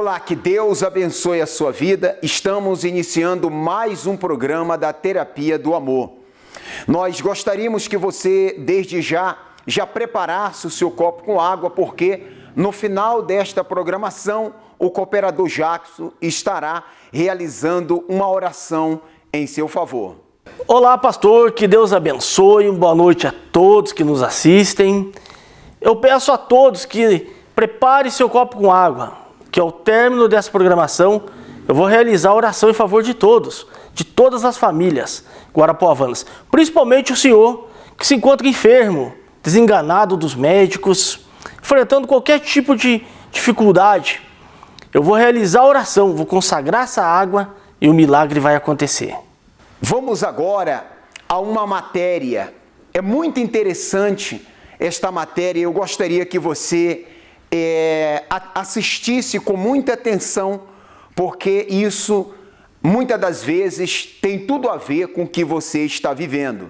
Olá, que Deus abençoe a sua vida. Estamos iniciando mais um programa da Terapia do Amor. Nós gostaríamos que você, desde já preparasse o seu copo com água, porque no final desta programação, o cooperador Jackson estará realizando uma oração em seu favor. Olá, pastor, que Deus abençoe, boa noite a todos que nos assistem. Eu peço a todos que prepare seu copo com água, que ao término dessa programação eu vou realizar a oração em favor de todos, de todas as famílias guarapuavanas, principalmente o senhor que se encontra enfermo, desenganado dos médicos, enfrentando qualquer tipo de dificuldade. Eu vou realizar a oração, vou consagrar essa água e o milagre vai acontecer. Vamos agora a uma matéria. É muito interessante esta matéria. Eu gostaria que você assistisse com muita atenção, porque isso muitas das vezes tem tudo a ver com o que você está vivendo.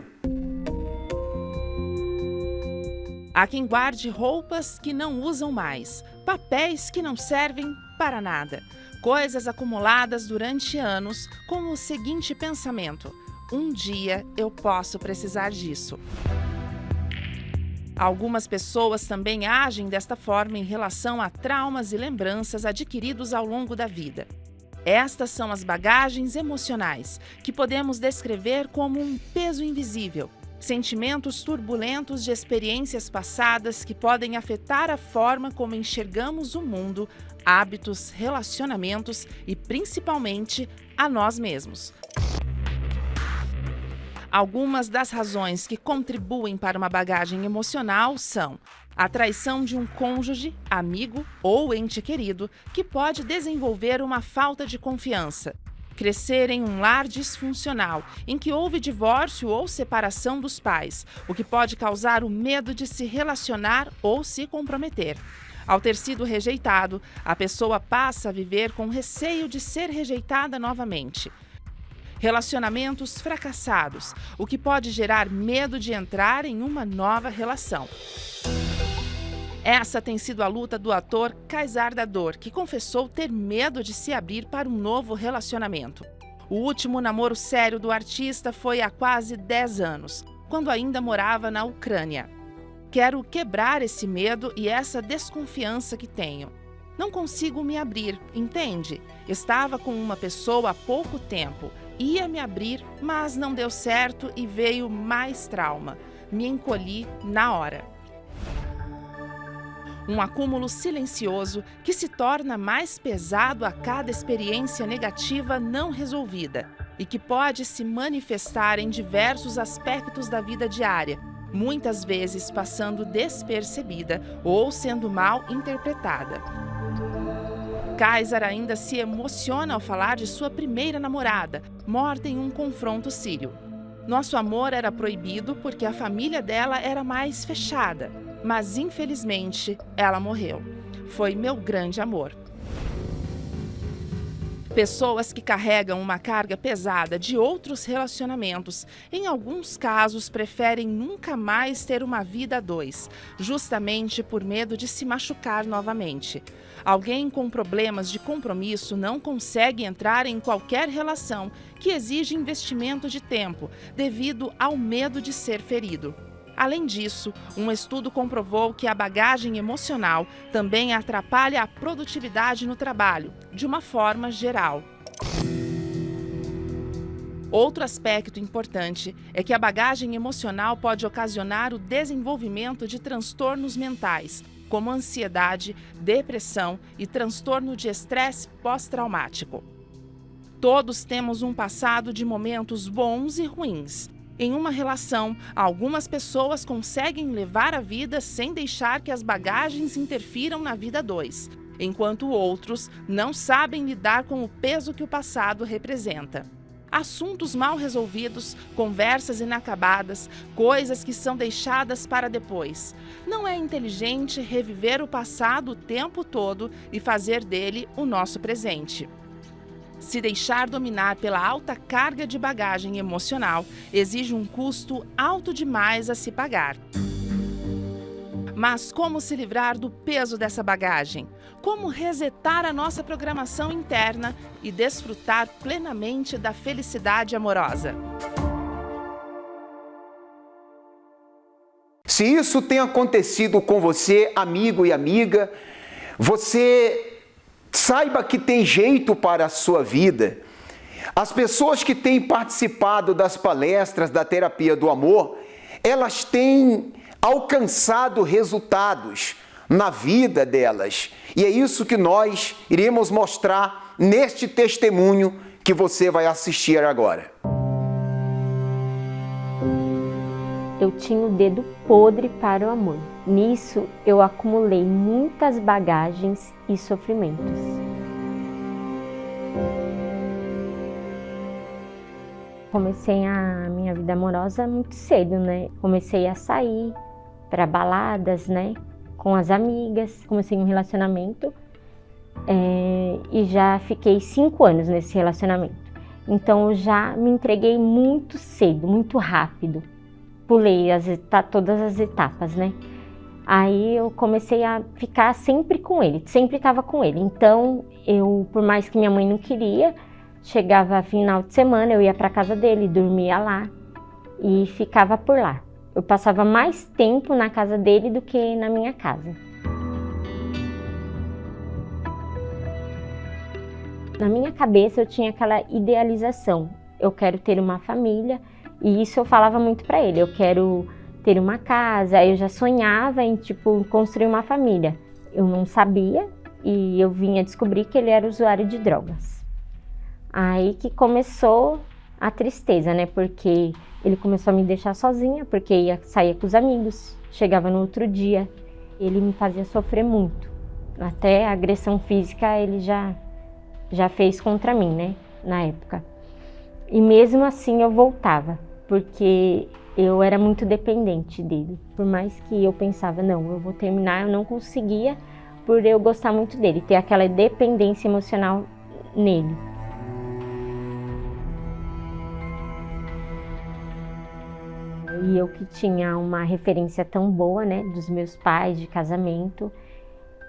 Há quem guarde roupas que não usam mais, papéis que não servem para nada, coisas acumuladas durante anos com o seguinte pensamento: um dia eu posso precisar disso. Algumas pessoas também agem desta forma em relação a traumas e lembranças adquiridos ao longo da vida. Estas são as bagagens emocionais, que podemos descrever como um peso invisível, sentimentos turbulentos de experiências passadas que podem afetar a forma como enxergamos o mundo, hábitos, relacionamentos e, principalmente, a nós mesmos. Algumas das razões que contribuem para uma bagagem emocional são a traição de um cônjuge, amigo ou ente querido, que pode desenvolver uma falta de confiança. Crescer em um lar disfuncional, em que houve divórcio ou separação dos pais, o que pode causar o medo de se relacionar ou se comprometer. Ao ter sido rejeitado, a pessoa passa a viver com receio de ser rejeitada novamente. Relacionamentos fracassados, o que pode gerar medo de entrar em uma nova relação. Essa tem sido a luta do ator Kaysar Dador, que confessou ter medo de se abrir para um novo relacionamento. O último namoro sério do artista foi há quase 10 anos, quando ainda morava na Ucrânia. Quero quebrar esse medo e essa desconfiança que tenho. Não consigo me abrir, entende? Estava com uma pessoa há pouco tempo. Ia me abrir, mas não deu certo e veio mais trauma. Me encolhi na hora. Um acúmulo silencioso que se torna mais pesado a cada experiência negativa não resolvida e que pode se manifestar em diversos aspectos da vida diária, muitas vezes passando despercebida ou sendo mal interpretada. Kaysar ainda se emociona ao falar de sua primeira namorada, morta em um confronto sírio. Nosso amor era proibido porque a família dela era mais fechada, mas infelizmente ela morreu. Foi meu grande amor. Pessoas que carregam uma carga pesada de outros relacionamentos, em alguns casos preferem nunca mais ter uma vida a dois, justamente por medo de se machucar novamente. Alguém com problemas de compromisso não consegue entrar em qualquer relação que exige investimento de tempo, devido ao medo de ser ferido. Além disso, um estudo comprovou que a bagagem emocional também atrapalha a produtividade no trabalho, de uma forma geral. Outro aspecto importante é que a bagagem emocional pode ocasionar o desenvolvimento de transtornos mentais, como ansiedade, depressão e transtorno de estresse pós-traumático. Todos temos um passado de momentos bons e ruins. Em uma relação, algumas pessoas conseguem levar a vida sem deixar que as bagagens interfiram na vida a dois, enquanto outros não sabem lidar com o peso que o passado representa. Assuntos mal resolvidos, conversas inacabadas, coisas que são deixadas para depois. Não é inteligente reviver o passado o tempo todo e fazer dele o nosso presente. Se deixar dominar pela alta carga de bagagem emocional, exige um custo alto demais a se pagar. Mas como se livrar do peso dessa bagagem? Como resetar a nossa programação interna e desfrutar plenamente da felicidade amorosa? Se isso tem acontecido com você, amigo e amiga, você saiba que tem jeito para a sua vida. As pessoas que têm participado das palestras da terapia do amor, elas têm alcançado resultados na vida delas. E é isso que nós iremos mostrar neste testemunho que você vai assistir agora. Eu tinha o dedo podre para o amor. Nisso, eu acumulei muitas bagagens e sofrimentos. Comecei a minha vida amorosa muito cedo, né? Comecei a sair para baladas, né? Com as amigas. Comecei um relacionamento e já fiquei 5 anos nesse relacionamento. Então, eu já me entreguei muito cedo, muito rápido. Pulei todas as etapas, né? Aí eu comecei a ficar sempre com ele, sempre estava com ele. Então, por mais que minha mãe não queria, chegava final de semana, eu ia para casa dele, dormia lá e ficava por lá. Eu passava mais tempo na casa dele do que na minha casa. Na minha cabeça eu tinha aquela idealização, eu quero ter uma família. E isso eu falava muito para ele, eu quero ter uma casa, eu já sonhava em construir uma família. Eu não sabia e eu vinha descobrir que ele era usuário de drogas. Aí que começou a tristeza, né? Porque ele começou a me deixar sozinha, porque saía com os amigos, chegava no outro dia. Ele me fazia sofrer muito. Até a agressão física ele já fez contra mim, né? Na época. E mesmo assim eu voltava, porque eu era muito dependente dele. Por mais que eu pensava, não, eu vou terminar, eu não conseguia, por eu gostar muito dele, ter aquela dependência emocional nele. E eu que tinha uma referência tão boa, né, dos meus pais, de casamento,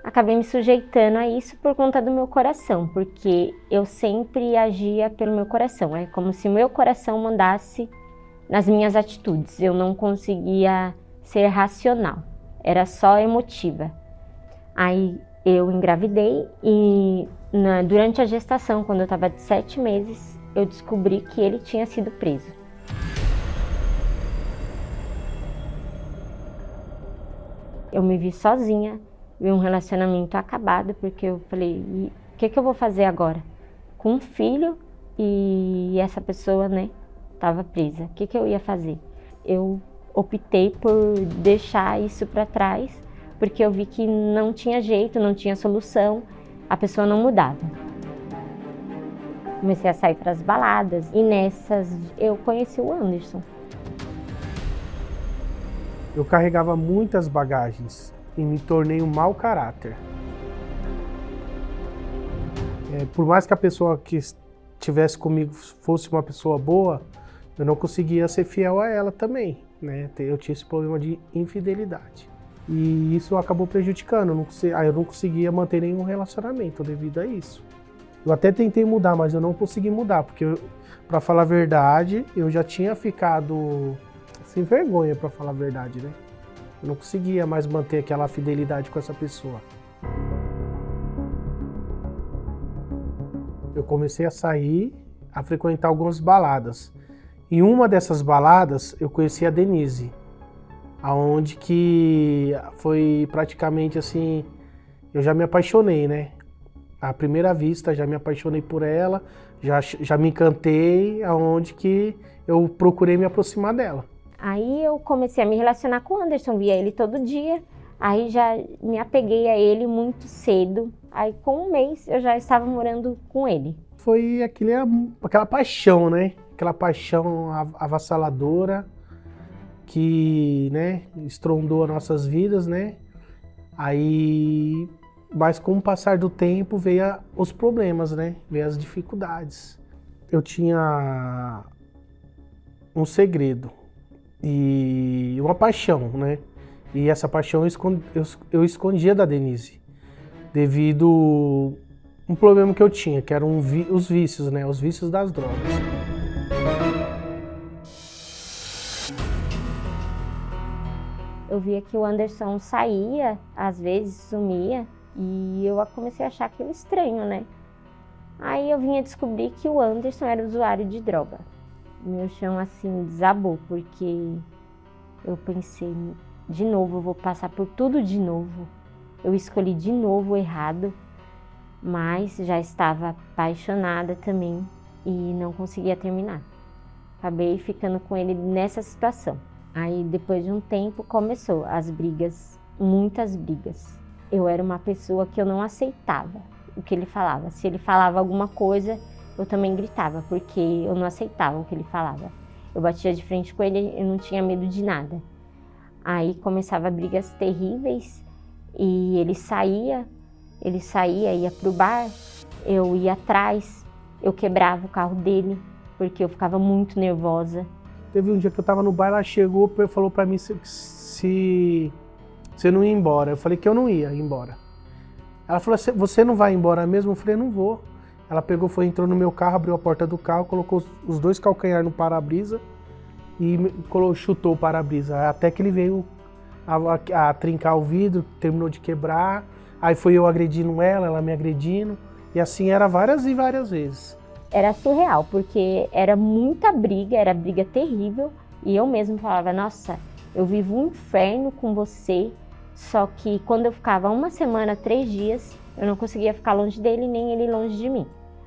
acabei me sujeitando a isso por conta do meu coração, porque eu sempre agia pelo meu coração. É como se o meu coração mandasse nas minhas atitudes. Eu não conseguia ser racional, era só emotiva. Aí eu engravidei e durante a gestação, quando eu estava de 7 meses, eu descobri que ele tinha sido preso. Eu me vi sozinha, vi um relacionamento acabado, porque eu falei, o que eu vou fazer agora? Com um filho e essa pessoa, né, estava presa. O que eu ia fazer? Eu optei por deixar isso para trás, porque eu vi que não tinha jeito, não tinha solução, a pessoa não mudava. Comecei a sair para as baladas e nessas eu conheci o Anderson. Eu carregava muitas bagagens e me tornei um mau caráter. Por mais que a pessoa que estivesse comigo fosse uma pessoa boa, eu não conseguia ser fiel a ela também, né? Eu tinha esse problema de infidelidade. E isso acabou prejudicando, eu não conseguia manter nenhum relacionamento devido a isso. Eu até tentei mudar, mas eu não consegui mudar, porque, para falar a verdade, eu já tinha ficado sem vergonha, para falar a verdade, né? Eu não conseguia mais manter aquela fidelidade com essa pessoa. Eu comecei a sair, a frequentar algumas baladas. Em uma dessas baladas, eu conheci a Denise, aonde que foi praticamente assim, eu já me apaixonei, né? À primeira vista, já me apaixonei por ela, já me encantei, aonde que eu procurei me aproximar dela. Aí eu comecei a me relacionar com o Anderson, via ele todo dia, aí já me apeguei a ele muito cedo, aí com 1 mês eu já estava morando com ele. Foi aquela paixão, né? Aquela paixão avassaladora que, né, estrondou as nossas vidas, né? Aí, mas com o passar do tempo veio os problemas, né? Veio as dificuldades. Eu tinha um segredo e uma paixão, né? E essa paixão eu escondia da Denise, devido a um problema que eu tinha, que eram os vícios, né? Os vícios das drogas. Eu via que o Anderson saía, às vezes sumia, e eu comecei a achar aquilo estranho, né? Aí eu vinha descobrir que o Anderson era usuário de droga. Meu chão assim desabou, porque eu pensei, de novo, eu vou passar por tudo de novo. Eu escolhi de novo errado, mas já estava apaixonada também e não conseguia terminar. Acabei ficando com ele nessa situação. Aí depois de um tempo começou as brigas, muitas brigas. Eu era uma pessoa que eu não aceitava o que ele falava. Se ele falava alguma coisa, eu também gritava, porque eu não aceitava o que ele falava. Eu batia de frente com ele, eu não tinha medo de nada. Aí começava brigas terríveis e ele saía, ia pro bar, eu ia atrás, eu quebrava o carro dele, porque eu ficava muito nervosa. Teve um dia que eu tava no bar, ela chegou e falou pra mim se eu não ia embora. Eu falei que eu não ia embora. Ela falou, você não vai embora mesmo? Eu falei, não vou. Ela pegou, entrou no meu carro, abriu a porta do carro, colocou os dois calcanhares no para-brisa e chutou o para-brisa. Até que ele veio a trincar o vidro, terminou de quebrar. Aí foi eu agredindo ela me agredindo. E assim era várias e várias vezes. Era surreal, porque era muita briga, era briga terrível. E eu mesmo falava, nossa, eu vivo um inferno com você. Só que quando eu ficava 1 semana, 3 dias, eu não conseguia ficar longe dele, nem ele longe de mim.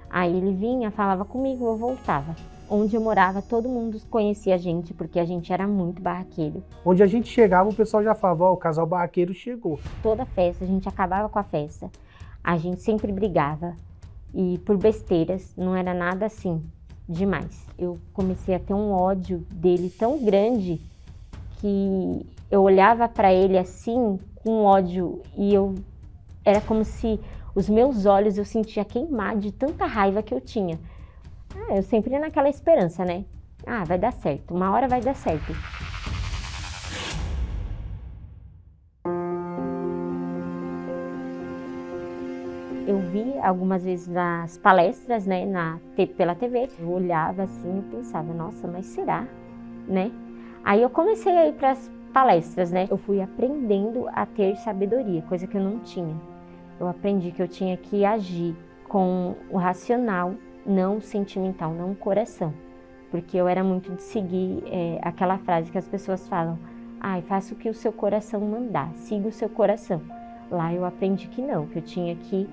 Aí ele vinha, falava comigo, eu voltava. Onde eu morava, todo mundo conhecia a gente, porque a gente era muito barraqueiro. Onde a gente chegava, o pessoal já falava, ó, o casal barraqueiro chegou. Toda festa, a gente acabava com a festa. A gente sempre brigava. E por besteiras, não era nada assim, demais. Eu comecei a ter um ódio dele tão grande que eu olhava para ele assim, com ódio, e era como se os meus olhos eu sentia queimar de tanta raiva que eu tinha. Eu sempre ia naquela esperança, né? Vai dar certo, uma hora vai dar certo. Eu vi algumas vezes nas palestras, né, pela TV, eu olhava assim e pensava, nossa, mas será, né? Aí eu comecei a ir para as palestras, né? Eu fui aprendendo a ter sabedoria, coisa que eu não tinha. Eu aprendi que eu tinha que agir com o racional, não o sentimental, não o coração. Porque eu era muito de seguir aquela frase que as pessoas falam, faça o que o seu coração mandar, siga o seu coração. Lá eu aprendi que não, que eu tinha que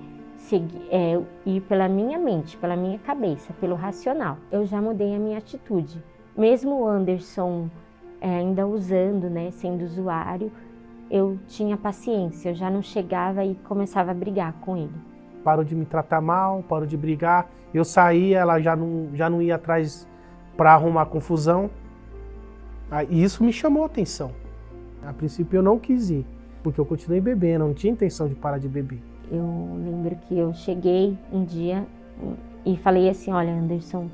ir pela minha mente, pela minha cabeça, pelo racional. Eu já mudei a minha atitude. Mesmo o Anderson ainda usando, né, sendo usuário, eu tinha paciência, eu já não chegava e começava a brigar com ele. Parou de me tratar mal, parou de brigar. Eu saía, ela já não ia atrás para arrumar confusão. E isso me chamou a atenção. A princípio eu não quis ir, porque eu continuei bebendo, não tinha intenção de parar de beber. Eu lembro que eu cheguei um dia e falei assim, olha, Anderson,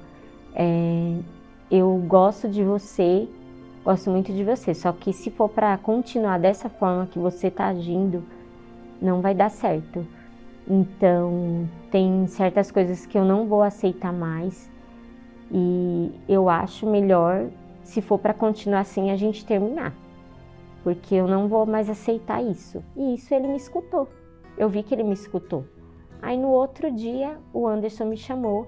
eu gosto de você, gosto muito de você, só que se for para continuar dessa forma que você está agindo, não vai dar certo. Então, tem certas coisas que eu não vou aceitar mais e eu acho melhor, se for para continuar assim, a gente terminar, porque eu não vou mais aceitar isso. E isso ele me escutou, eu vi que ele me escutou. Aí no outro dia, o Anderson me chamou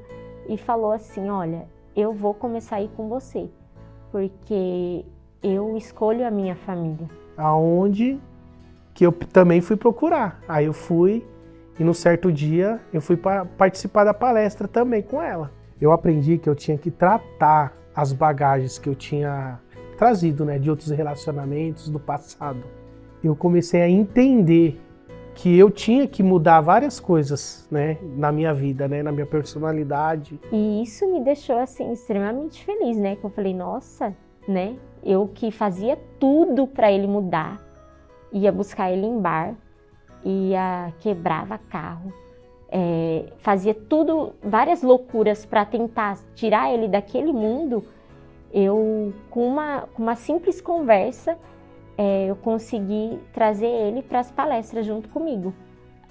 e falou assim, olha, eu vou começar a ir com você, porque eu escolho a minha família. Aonde que eu também fui procurar. Aí eu fui e no certo dia eu fui participar da palestra também com ela. Eu aprendi que eu tinha que tratar as bagagens que eu tinha trazido, né, de outros relacionamentos do passado. Eu comecei a entender que eu tinha que mudar várias coisas, né, na minha vida, né, na minha personalidade. E isso me deixou assim extremamente feliz, né, que eu falei, nossa, né, eu que fazia tudo para ele mudar, ia buscar ele em bar, quebrava carro, fazia tudo, várias loucuras para tentar tirar ele daquele mundo. Eu, com uma simples conversa, eu consegui trazer ele para as palestras junto comigo.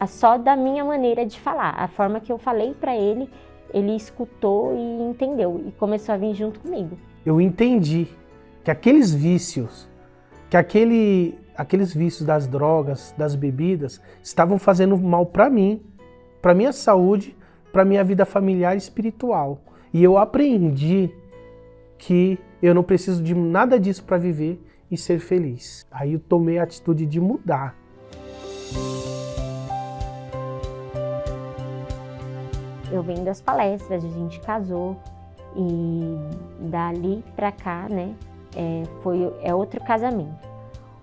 Só da minha maneira de falar, a forma que eu falei para ele, ele escutou e entendeu e começou a vir junto comigo. Eu entendi que aqueles vícios, aqueles vícios das drogas, das bebidas, estavam fazendo mal para mim, para minha saúde, para minha vida familiar e espiritual. E eu aprendi que eu não preciso de nada disso para viver e ser feliz. Aí eu tomei a atitude de mudar. Eu venho das palestras, a gente casou e dali pra cá, né, é outro casamento.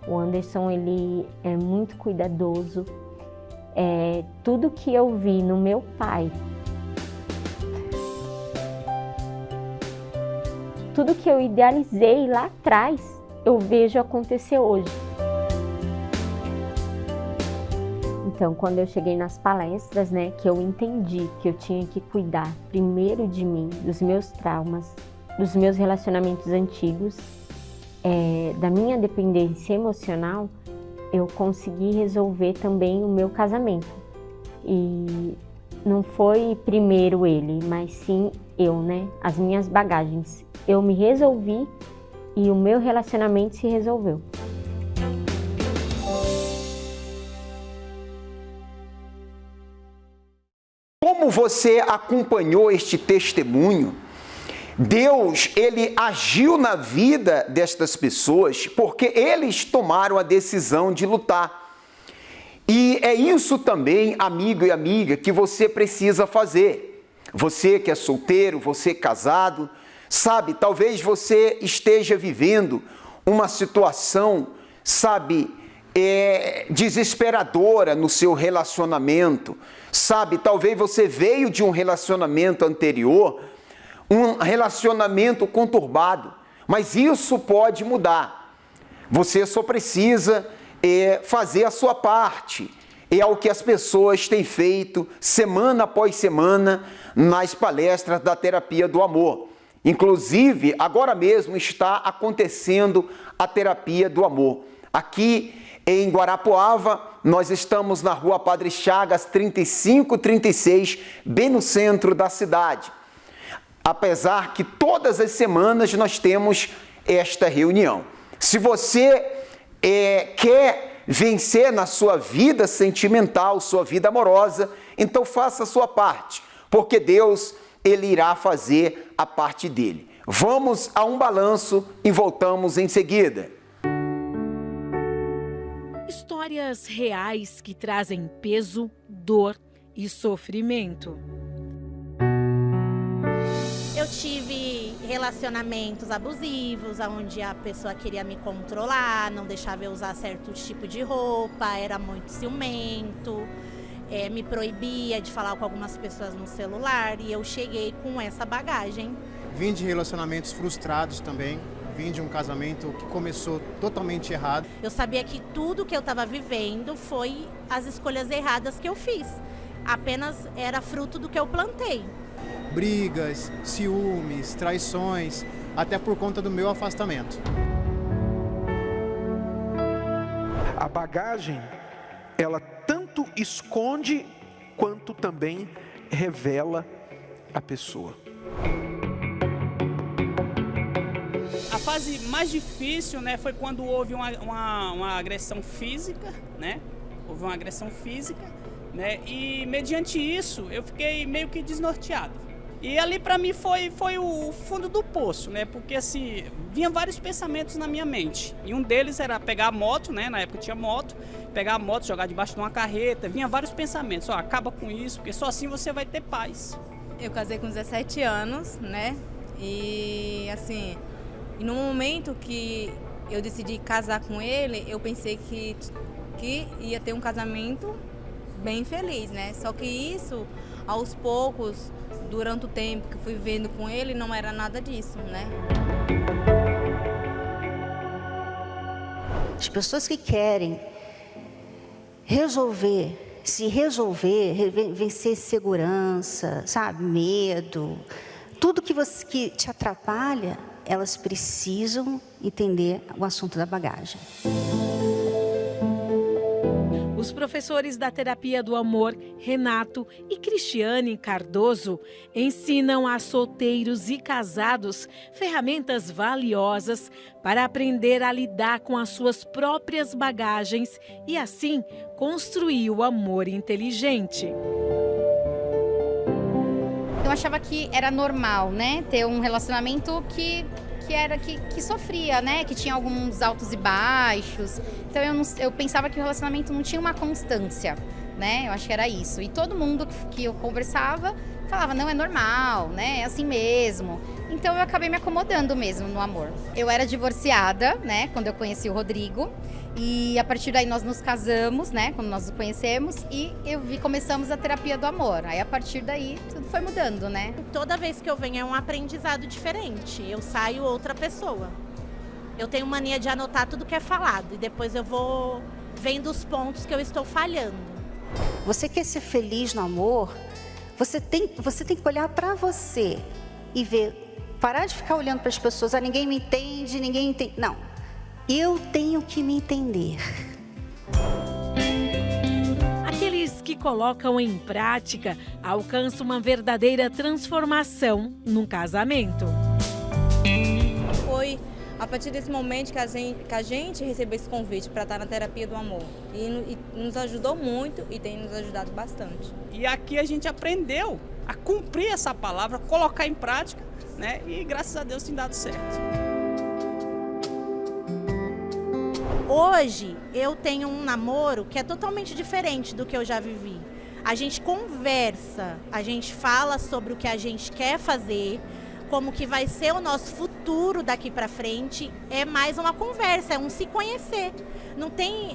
O Anderson, ele é muito cuidadoso. Tudo que eu vi no meu pai, tudo que eu idealizei lá atrás, eu vejo acontecer hoje. Então, quando eu cheguei nas palestras, né, que eu entendi que eu tinha que cuidar primeiro de mim, dos meus traumas, dos meus relacionamentos antigos, da minha dependência emocional, eu consegui resolver também o meu casamento. E não foi primeiro ele, mas sim eu, né, as minhas bagagens. Eu me resolvi e o meu relacionamento se resolveu. Como você acompanhou este testemunho, Deus, ele agiu na vida destas pessoas porque eles tomaram a decisão de lutar. E é isso também, amigo e amiga, que você precisa fazer. Você que é solteiro, você casado, sabe, talvez você esteja vivendo uma situação, sabe, desesperadora no seu relacionamento. Sabe, talvez você veio de um relacionamento anterior, um relacionamento conturbado, mas isso pode mudar. Você só precisa fazer a sua parte. É o que as pessoas têm feito semana após semana nas palestras da Terapia do Amor. Inclusive, agora mesmo está acontecendo a Terapia do Amor. Aqui em Guarapuava, nós estamos na Rua Padre Chagas, 3536, bem no centro da cidade. Apesar que todas as semanas nós temos esta reunião. Se você quer vencer na sua vida sentimental, sua vida amorosa, então faça a sua parte, porque Deus, ele irá fazer a parte dele. Vamos a um balanço e voltamos em seguida. Histórias reais que trazem peso, dor e sofrimento. Eu tive relacionamentos abusivos, onde a pessoa queria me controlar, não deixava eu usar certo tipo de roupa, era muito ciumento, me proibia de falar com algumas pessoas no celular, e eu cheguei com essa bagagem. Vim de relacionamentos frustrados também. Vim de um casamento que começou totalmente errado. Eu sabia que tudo que eu estava vivendo foi as escolhas erradas que eu fiz. Apenas era fruto do que eu plantei. Brigas, ciúmes, traições, até por conta do meu afastamento. A bagagem, ela tanto esconde quanto também revela a pessoa. A fase mais difícil, né, foi quando houve uma agressão física, né? Houve uma agressão física, né? E mediante isso eu fiquei meio que desnorteado. E ali para mim foi o fundo do poço, né? Porque assim, vinha vários pensamentos na minha mente. E um deles era pegar a moto, né? Na época tinha moto, pegar a moto, jogar debaixo de uma carreta. Vinha vários pensamentos, acaba com isso, porque só assim você vai ter paz. Eu casei com 17 anos, né? E assim, no momento que eu decidi casar com ele, eu pensei que ia ter um casamento bem feliz, né? Só que isso, aos poucos, durante o tempo que fui vivendo com ele, não era nada disso, né? As pessoas que querem se resolver, vencer segurança, sabe, medo, tudo que te atrapalha, elas precisam entender o assunto da bagagem. Os professores da Terapia do Amor, Renato e Cristiane Cardoso, ensinam a solteiros e casados ferramentas valiosas para aprender a lidar com as suas próprias bagagens e, assim, construir o amor inteligente. Eu achava que era normal, né, ter um relacionamento que sofria, né, que tinha alguns altos e baixos. Então eu pensava que o relacionamento não tinha uma constância, né? Eu acho que era isso. E todo mundo que eu conversava falava, não, é normal, né? É assim mesmo. Então eu acabei me acomodando mesmo no amor. Eu era divorciada, né, quando eu conheci o Rodrigo. E a partir daí nós nos casamos, né, quando nós nos conhecemos, e começamos a terapia do amor. Aí a partir daí tudo foi mudando, né? Toda vez que eu venho é um aprendizado diferente, eu saio outra pessoa. Eu tenho mania de anotar tudo que é falado e depois eu vou vendo os pontos que eu estou falhando. Você quer ser feliz no amor? Você tem que olhar para você e ver, parar de ficar olhando para as pessoas, ninguém me entende, ninguém entende. Não. Eu tenho que me entender. Aqueles que colocam em prática alcançam uma verdadeira transformação no casamento. Foi a partir desse momento que a gente recebeu esse convite para estar na terapia do amor. E nos ajudou muito e tem nos ajudado bastante. E aqui a gente aprendeu a cumprir essa palavra, colocar em prática, né? E graças a Deus tem dado certo. Hoje eu tenho um namoro que é totalmente diferente do que eu já vivi. A gente conversa, a gente fala sobre o que a gente quer fazer, como que vai ser o nosso futuro daqui para frente. É mais uma conversa, é um se conhecer. Não tem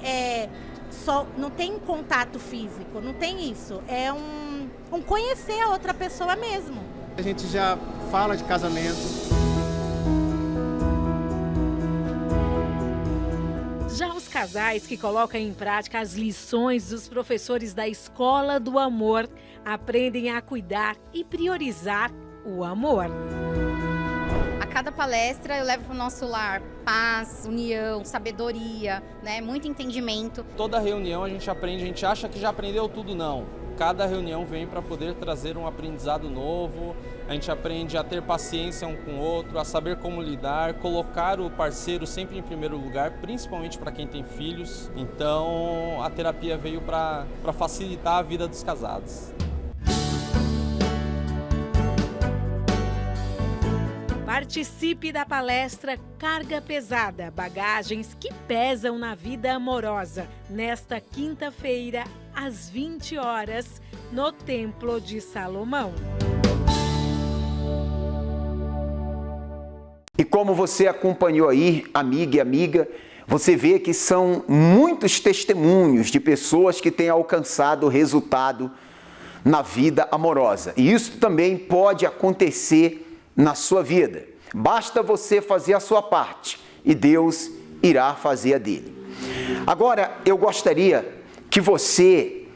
não tem contato físico, não tem isso. É um conhecer a outra pessoa mesmo. A gente já fala de casamento. Já os casais que colocam em prática as lições dos professores da Escola do Amor aprendem a cuidar e priorizar o amor. A cada palestra eu levo para o nosso lar paz, união, sabedoria, né? Muito entendimento. Toda reunião a gente aprende, a gente acha que já aprendeu tudo, não. Cada reunião vem para poder trazer um aprendizado novo, a gente aprende a ter paciência um com o outro, a saber como lidar, colocar o parceiro sempre em primeiro lugar, principalmente para quem tem filhos. Então a terapia veio para facilitar a vida dos casados. Participe da palestra Carga Pesada, bagagens que pesam na vida amorosa, nesta quinta-feira, às 20 horas, no Templo de Salomão. E como você acompanhou aí, amiga e amiga, você vê que são muitos testemunhos de pessoas que têm alcançado resultado na vida amorosa. E isso também pode acontecer na sua vida. Basta você fazer a sua parte e Deus irá fazer a dele. Agora, eu gostaria que você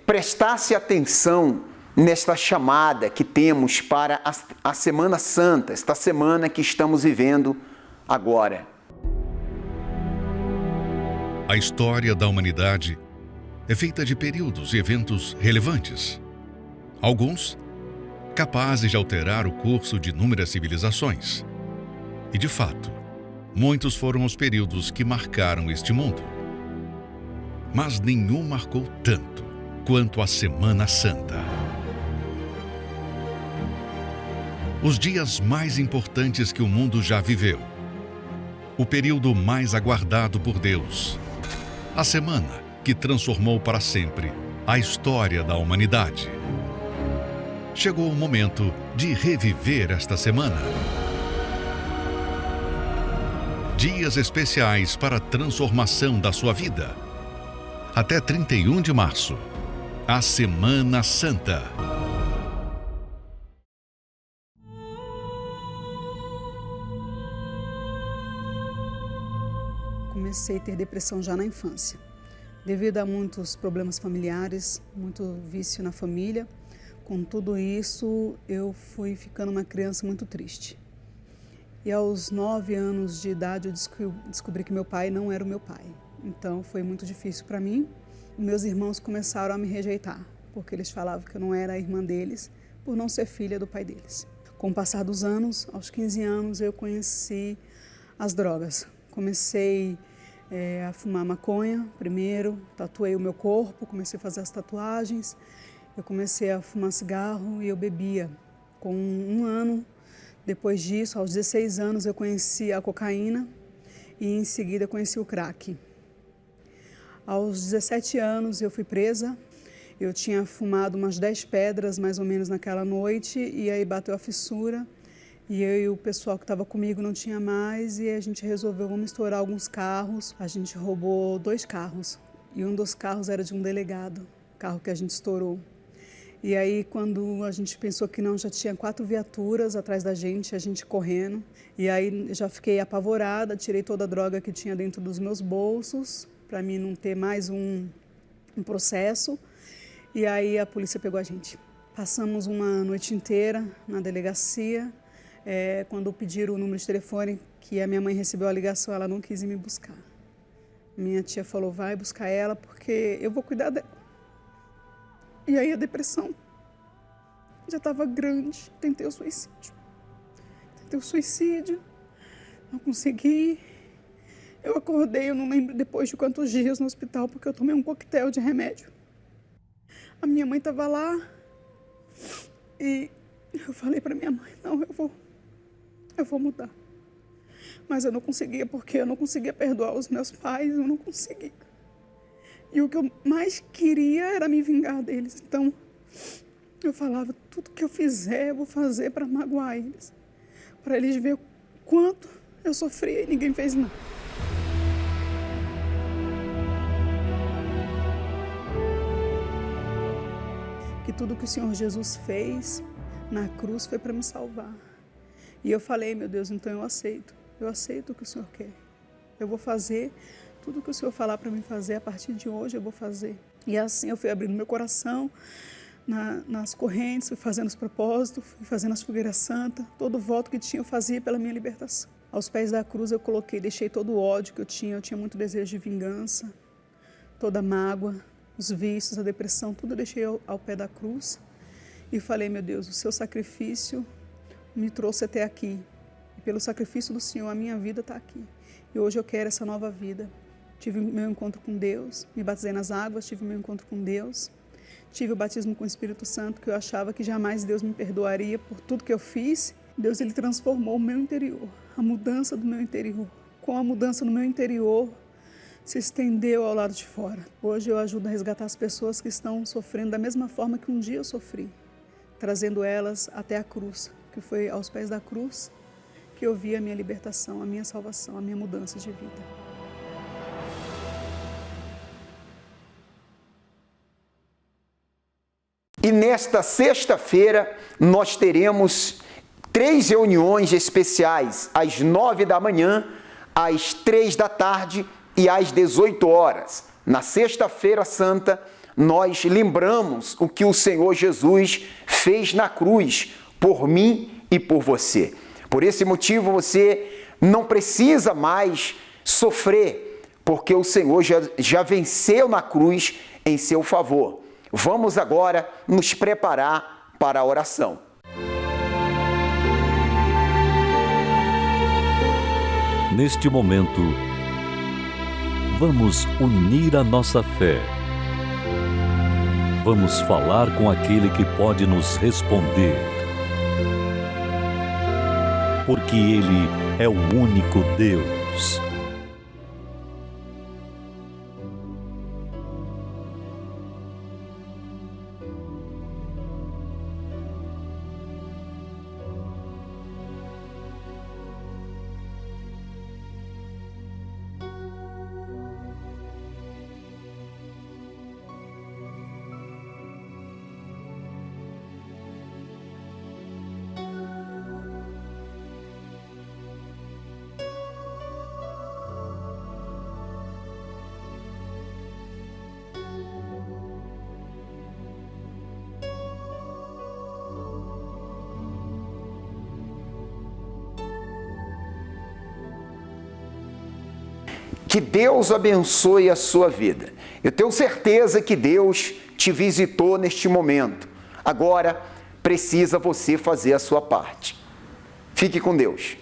prestasse atenção nesta chamada que temos para a Semana Santa, esta semana que estamos vivendo agora. A história da humanidade é feita de períodos e eventos relevantes. Alguns capazes de alterar o curso de inúmeras civilizações. E, de fato, muitos foram os períodos que marcaram este mundo. Mas nenhum marcou tanto quanto a Semana Santa. Os dias mais importantes que o mundo já viveu. O período mais aguardado por Deus. A semana que transformou para sempre a história da humanidade. Chegou o momento de reviver esta semana. Dias especiais para a transformação da sua vida. Até 31 de março, a Semana Santa. Comecei a ter depressão já na infância, devido a muitos problemas familiares, muito vício na família. Com tudo isso, eu fui ficando uma criança muito triste. E aos 9 anos de idade, eu descobri que meu pai não era o meu pai. Então foi muito difícil para mim. Meus irmãos começaram a me rejeitar, porque eles falavam que eu não era a irmã deles, por não ser filha do pai deles. Com o passar dos anos, aos 15 anos, eu conheci as drogas. Comecei a fumar maconha primeiro, tatuei o meu corpo, comecei a fazer as tatuagens. Eu comecei a fumar cigarro e eu bebia. Com 1 ano, depois disso, aos 16 anos, eu conheci a cocaína e em seguida conheci o crack. Aos 17 anos eu fui presa, eu tinha fumado umas 10 pedras mais ou menos naquela noite e aí bateu a fissura e eu e o pessoal que estava comigo não tinha mais e a gente resolveu, vamos estourar alguns carros. A gente roubou 2 carros e um dos carros era de um delegado, carro que a gente estourou. E aí quando a gente pensou que não, já tinha 4 viaturas atrás da gente, a gente correndo. E aí já fiquei apavorada, tirei toda a droga que tinha dentro dos meus bolsos, para mim não ter mais um processo. E aí a polícia pegou a gente. Passamos uma noite inteira na delegacia. Quando pediram o número de telefone, que a minha mãe recebeu a ligação, ela não quis ir me buscar. Minha tia falou, vai buscar ela porque eu vou cuidar dela. E aí a depressão já estava grande, tentei o suicídio, não consegui. Eu acordei, eu não lembro depois de quantos dias no hospital, porque eu tomei um coquetel de remédio. A minha mãe estava lá e eu falei para minha mãe, não, eu vou mudar. Mas eu não conseguia, porque eu não conseguia perdoar os meus pais, eu não conseguia. E o que eu mais queria era me vingar deles. Então, eu falava, tudo que eu fizer, eu vou fazer para magoar eles. Para eles verem o quanto eu sofria e ninguém fez nada. Que tudo que o Senhor Jesus fez na cruz foi para me salvar. E eu falei, meu Deus, então eu aceito o que o Senhor quer. Eu vou fazer tudo que o Senhor falar para mim fazer, a partir de hoje eu vou fazer. E assim eu fui abrindo meu coração nas correntes, fui fazendo os propósitos, fui fazendo as fogueiras santas, todo voto que tinha eu fazia pela minha libertação. Aos pés da cruz eu deixei todo o ódio que eu tinha muito desejo de vingança, toda a mágoa, os vícios, a depressão, tudo eu deixei ao pé da cruz. E falei, meu Deus, o seu sacrifício me trouxe até aqui. E pelo sacrifício do Senhor, a minha vida está aqui. E hoje eu quero essa nova vida. Tive meu encontro com Deus, me batizei nas águas, tive meu encontro com Deus. Tive o batismo com o Espírito Santo, que eu achava que jamais Deus me perdoaria por tudo que eu fiz. Deus, ele transformou o meu interior, a mudança do meu interior. Com a mudança no meu interior, se estendeu ao lado de fora. Hoje eu ajudo a resgatar as pessoas que estão sofrendo da mesma forma que um dia eu sofri, trazendo elas até a cruz, que foi aos pés da cruz que eu vi a minha libertação, a minha salvação, a minha mudança de vida. E nesta sexta-feira nós teremos 3 reuniões especiais, às 9 da manhã, às 3 da tarde e às 18 horas. Na sexta-feira santa, nós lembramos o que o Senhor Jesus fez na cruz por mim e por você. Por esse motivo, você não precisa mais sofrer, porque o Senhor já venceu na cruz em seu favor. Vamos agora nos preparar para a oração. Neste momento, vamos unir a nossa fé. Vamos falar com aquele que pode nos responder. Porque Ele é o único Deus. Que Deus abençoe a sua vida. Eu tenho certeza que Deus te visitou neste momento. Agora, precisa você fazer a sua parte. Fique com Deus.